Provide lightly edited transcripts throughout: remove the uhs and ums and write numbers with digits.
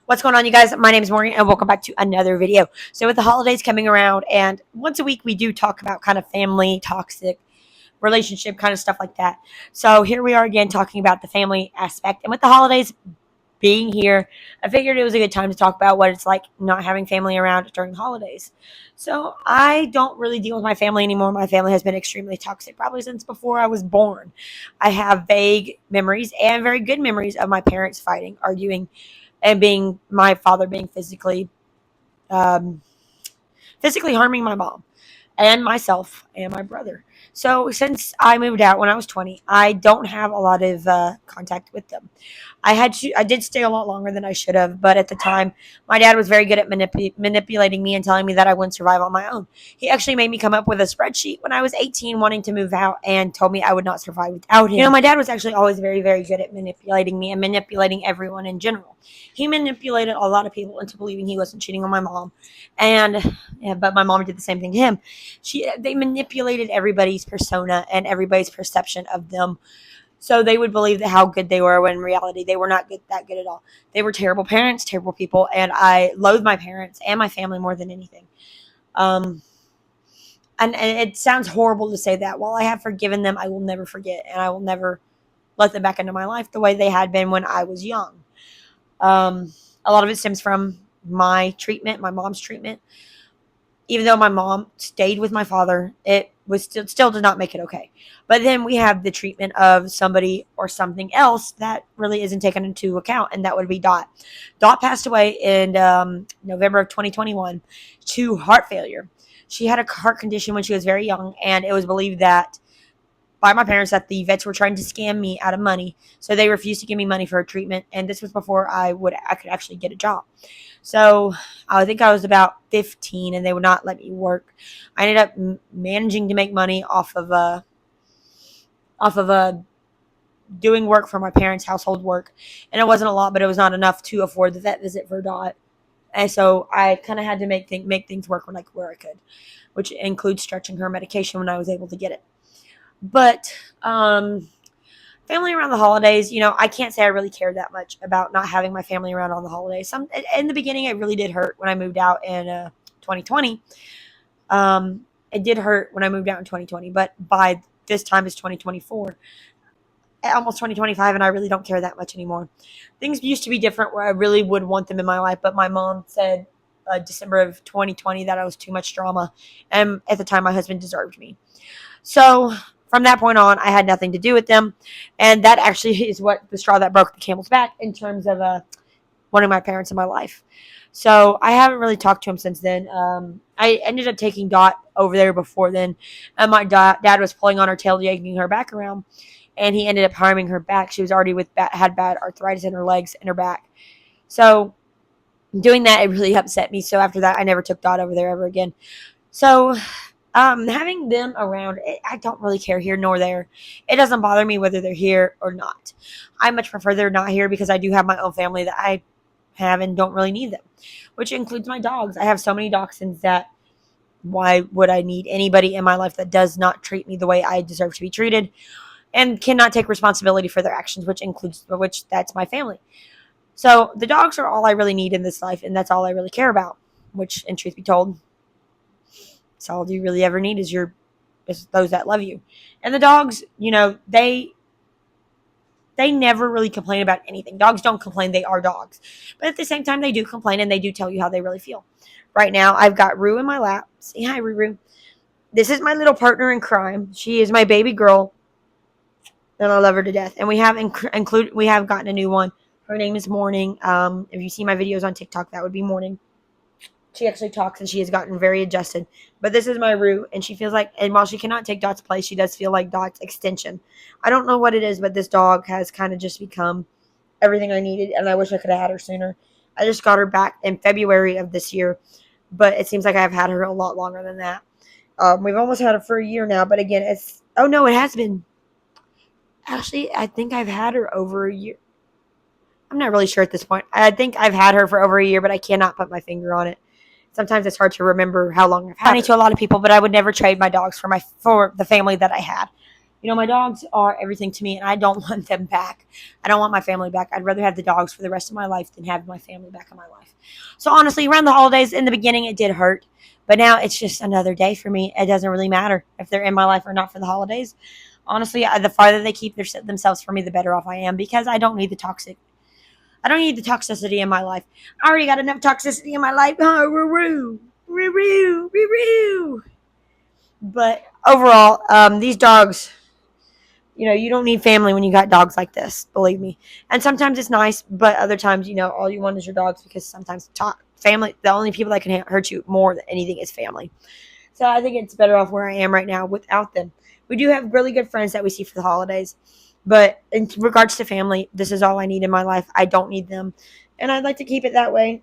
What's going on, you guys? My name is Morgan, and welcome back to another video. So with the holidays coming around, and once a week we do talk about kind of family, toxic relationship, kind of stuff like that. So here we are again talking about the family aspect. And with the holidays being here, I figured it was a good time to talk about what it's like not having family around during the holidays. So I don't really deal with my family anymore. My family has been extremely toxic probably since before I was born. I have vague memories and very good memories of my parents fighting, arguing, and being my father being um, physically harming my mom and myself and my brother. So since I moved out when I was 20, I don't have a lot of contact with them. I did stay a lot longer than I should have, but at the time, my dad was very good at manipulating me and telling me that I wouldn't survive on my own. He actually made me come up with a spreadsheet when I was 18, wanting to move out, and told me I would not survive without him. My dad was actually always very, very good at manipulating me and manipulating everyone in general. He manipulated a lot of people into believing he wasn't cheating on my mom, but my mom did the same thing to him. They manipulated everybody's persona and everybody's perception of them, so they would believe that how good they were, when in reality they were not that good at all. They were terrible parents, terrible people, and I loathe my parents and my family more than anything. And it sounds horrible to say that. While I have forgiven them, I will never forget, and I will never let them back into my life the way they had been when I was young. A lot of it stems from my treatment, my mom's treatment. Even though my mom stayed with my father, it was still did not make it okay. But then we have the treatment of somebody or something else that really isn't taken into account, and that would be Dot. Dot passed away in November of 2021 to heart failure. She had a heart condition when she was very young, and it was believed that by my parents that the vets were trying to scam me out of money, so they refused to give me money for her treatment. And this was before I could actually get a job. So I think I was about 15, and they would not let me work. I ended up managing to make money off of doing work for my parents' household work, and it wasn't a lot, but it was not enough to afford the vet visit for Dot. And so I kind of had to make things work where I could, which includes stretching her medication when I was able to get it. But family around the holidays, I can't say I really cared that much about not having my family around on the holidays. In the beginning, it really did hurt when I moved out in 2020. It did hurt when I moved out in 2020, but by this time it's 2024, almost 2025, and I really don't care that much anymore. Things used to be different where I really would want them in my life, but my mom said December of 2020 that I was too much drama, and at the time my husband deserved me. So from that point on, I had nothing to do with them, and that actually is what the straw that broke the camel's back in terms of wanting my parents in my life. So I haven't really talked to him since then. I ended up taking Dot over there before then, and my dad was pulling on her tail, yanking her back around, and he ended up harming her back. She was already had bad arthritis in her legs and her back. So doing that, it really upset me. So after that, I never took Dot over there ever again. So having them around, I don't really care here nor there. It doesn't bother me whether they're here or not. I much prefer they're not here because I do have my own family that I have and don't really need them, which includes my dogs. I have so many dachshunds that why would I need anybody in my life that does not treat me the way I deserve to be treated and cannot take responsibility for their actions, which that's my family. So the dogs are all I really need in this life, and that's all I really care about, which, in truth be told, it's all you really ever need is those that love you. And the dogs, they never really complain about anything. Dogs don't complain. They are dogs. But at the same time, they do complain, and they do tell you how they really feel. Right now, I've got Rue in my lap. Say hi, Rue. This is my little partner in crime. She is my baby girl, and I love her to death. And we have gotten a new one. Her name is Morning. If you see my videos on TikTok, that would be Morning. She actually talks, and she has gotten very adjusted. But this is my Rue, and she feels like, and while she cannot take Dot's place, she does feel like Dot's extension. I don't know what it is, but this dog has kind of just become everything I needed, and I wish I could have had her sooner. I just got her back in February of this year, but it seems like I've had her a lot longer than that. We've almost had her for a year now, but again, it has been. Actually, I think I've had her over a year. I'm not really sure at this point. I think I've had her for over a year, but I cannot put my finger on it. Sometimes it's hard to remember how long I've had her. To a lot of people, but I would never trade my dogs for the family that I had. You know, my dogs are everything to me, and I don't want them back. I don't want my family back. I'd rather have the dogs for the rest of my life than have my family back in my life. So honestly, around the holidays, in the beginning, it did hurt. But now it's just another day for me. It doesn't really matter if they're in my life or not for the holidays. Honestly, the farther they keep themselves from me, the better off I am, because I don't need I don't need the toxicity in my life. I already got enough toxicity in my life. Oh, woo, woo, woo, woo, woo. But overall, these dogs, you know, you don't need family when you got dogs like this, believe me. And sometimes it's nice, but other times, you know, all you want is your dogs, because sometimes family, the only people that can hurt you more than anything is family. So I think it's better off where I am right now without them. We do have really good friends that we see for the holidays. But in regards to family, this is all I need in my life. I don't need them. And I'd like to keep it that way.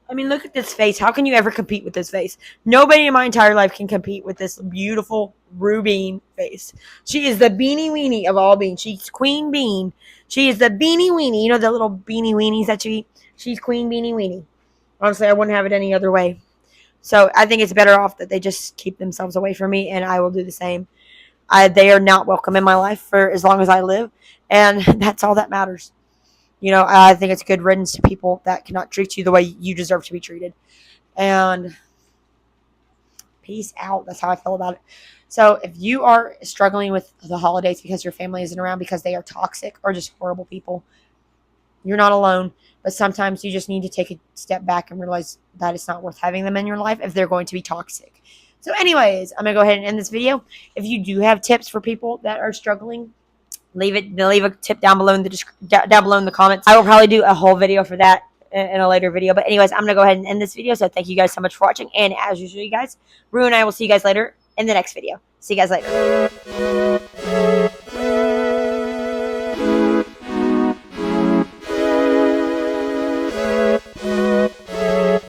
I mean, look at this face. How can you ever compete with this face? Nobody in my entire life can compete with this beautiful Rubine face. She is the beanie weenie of all beans. She's Queen Bean. She is the beanie weenie. You know the little beanie weenies that you eat? She's Queen Beanie Weenie. Honestly, I wouldn't have it any other way. So I think it's better off that they just keep themselves away from me, and I will do the same. They are not welcome in my life for as long as I live, and that's all that matters. You know, I think it's good riddance to people that cannot treat you the way you deserve to be treated. And peace out. That's how I feel about it. So if you are struggling with the holidays because your family isn't around because they are toxic or just horrible people, you're not alone. But sometimes you just need to take a step back and realize that it's not worth having them in your life if they're going to be toxic. So anyways, I'm going to go ahead and end this video. If you do have tips for people that are struggling, leave a tip down below in the comments. I will probably do a whole video for that in a later video. But anyways, I'm going to go ahead and end this video. So thank you guys so much for watching. And as usual, you guys, Rue and I will see you guys later in the next video. See you guys later.